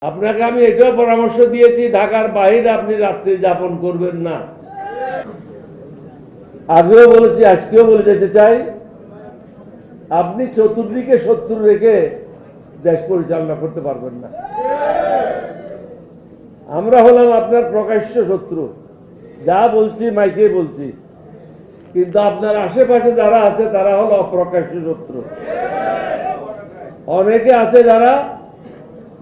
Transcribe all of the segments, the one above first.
আপনাকে আমি এটাও পরামর্শ দিয়েছি, ঢাকার বাইরে আপনি রাত্রি যাপন করবেন না। আগেও বলেছি, আজকেও বলে যেতে চাই, আপনি চতুর্দিকে শত্রু রেখে দেশ পরিচালনা করতে পারবেন না। আমরা হলাম আপনার প্রকাশ্য শত্রু, যা বলছি মাইকে বলছি, কিন্তু আপনার আশেপাশে যারা আছে তারা হলো অপ্রকাশ্য শত্রু। অনেকে আছে যারা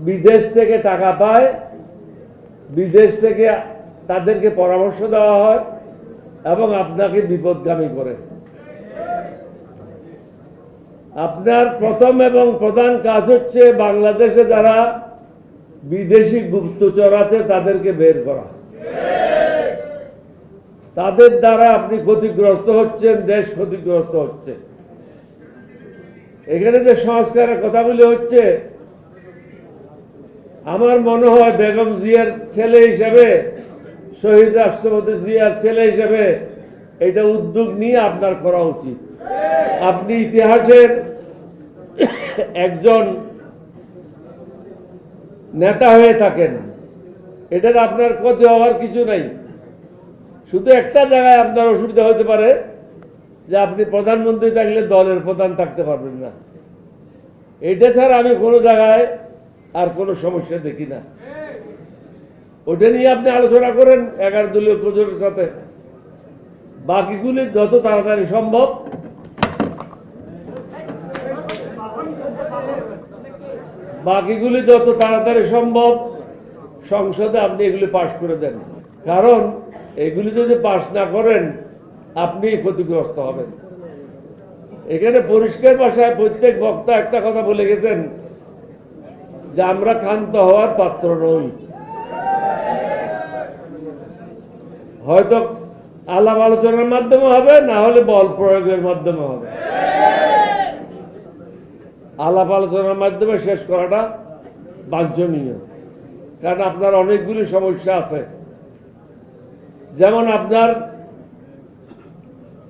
বিদেশ থেকে টাকা পায়, বিদেশ থেকে তাদেরকে পরামর্শ দেওয়া হয় এবং আপনাকে বিপদগামী করে। আপনার প্রথম এবং প্রধান কাজ হচ্ছে বাংলাদেশে যারা বিদেশি গুপ্তচর আছে তাদেরকে বের করা। তাদের দ্বারা আপনি ক্ষতিগ্রস্ত হচ্ছেন, দেশ ক্ষতিগ্রস্ত হচ্ছে। এখানে যে সংস্কারের কথাগুলি হচ্ছে, আমার মনে হয় বেগম জিয়ার ছেলে হিসেবে, শহীদ রাষ্ট্রপতি জিয়ার ছেলে হিসেবে এটা উদ্যোগ নিয়ে আপনার করা উচিত। আপনি ইতিহাসের একজন নেতা হয়ে থাকেন, এটার আপনার ক্ষতি হওয়ার কিছু নাই। শুধু একটা জায়গায় আপনার অসুবিধা হতে পারে যে আপনি প্রধানমন্ত্রী থাকলে দলের প্রধান থাকতে পারবেন না। এটা ছাড়া আমি কোনো জায়গায় আর কোনো সমস্যা দেখি না। ওটা নিয়ে আপনি আলোচনা করেন 11 দলীয় প্রজোটের সাথে। বাকিগুলি যত তাড়াতাড়ি সম্ভব সংসদে আপনি এগুলি পাশ করে দেন, কারণ এগুলি যদি পাশ না করেন আপনি ক্ষতিগ্রস্ত হবেন। এখানে পরিষ্কার ভাষায় প্রত্যেক বক্তা একটা কথা বলে গেছেন যে আমরা ক্ষান্ত হওয়ার পাত্র নই। হয়তো আলাপ আলোচনার মাধ্যমে হবে, না হলে বল প্রয়োগের মাধ্যমে হবে। আলাপ আলোচনার মাধ্যমে শেষ করাটা বাঞ্ছনীয়, কারণ আপনার অনেকগুলি সমস্যা আছে। যেমন আপনার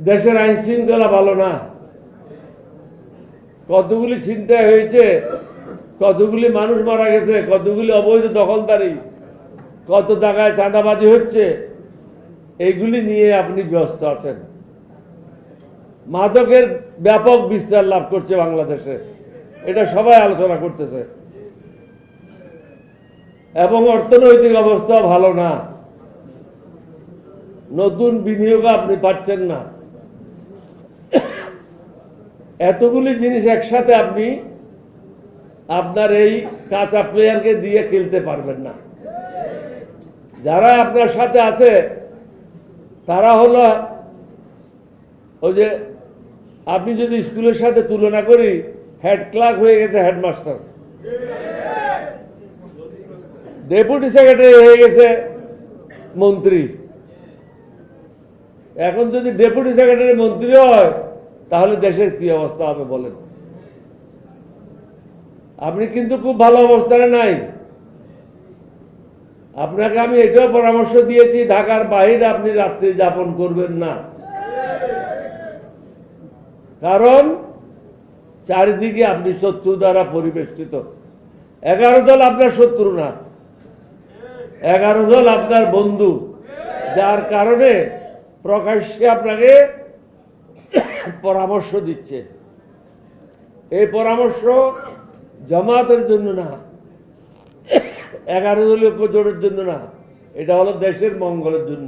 দেশের আইন শৃঙ্খলা ভালো না, কতগুলি ছিনতাই হয়েছে, কতগুলি মানুষ মারা গেছে, কতগুলি অবৈধ দখলদারি, কত জায়গায় চাঁদাবাজি হচ্ছে, এইগুলি নিয়ে আপনি ব্যস্ত আছেন। মাদকের ব্যাপক বিস্তার লাভ করছে বাংলাদেশে, এটা সবাই আলোচনা করতেছে। এবং অর্থনৈতিক অবস্থা ভালো না, নতুন বিনিয়োগ আপনি পাচ্ছেন না। এতগুলি জিনিস একসাথে আপনি আপনার এই কাঁচা প্লেয়ারকে দিয়ে খেলতে পারবেন না। যারা আপনার সাথে আছে তারা হলো ওই যে, আপনি যদি স্কুলের সাথে তুলনা করি, হেড ক্লার্ক হয়ে গেছে হেডমাস্টার, ডেপুটি সেক্রেটারি হয়ে গেছে মন্ত্রী। এখন যদি ডেপুটি সেক্রেটারি মন্ত্রী হয় তাহলে দেশের কি অবস্থা হবে বলেন? আপনি কিন্তু খুব ভালো অবস্থানে নাই। আপনাকে আমি এটাও পরামর্শ দিয়েছি, ঢাকার বাইরে আপনি রাত্রি যাপন করবেন না, কারণ চারিদিকে আপনি শত্রু দ্বারা পরিবেষ্টিত। 11 দল আপনার শত্রু না, 11 দল আপনার বন্ধু, যার কারণে প্রকাশ্যে আপনাকে পরামর্শ দিচ্ছে। এই পরামর্শ জামাতের জন্য না, 11 দলীয় জোটের জন্য না, এটা হলো দেশের মঙ্গলের জন্য।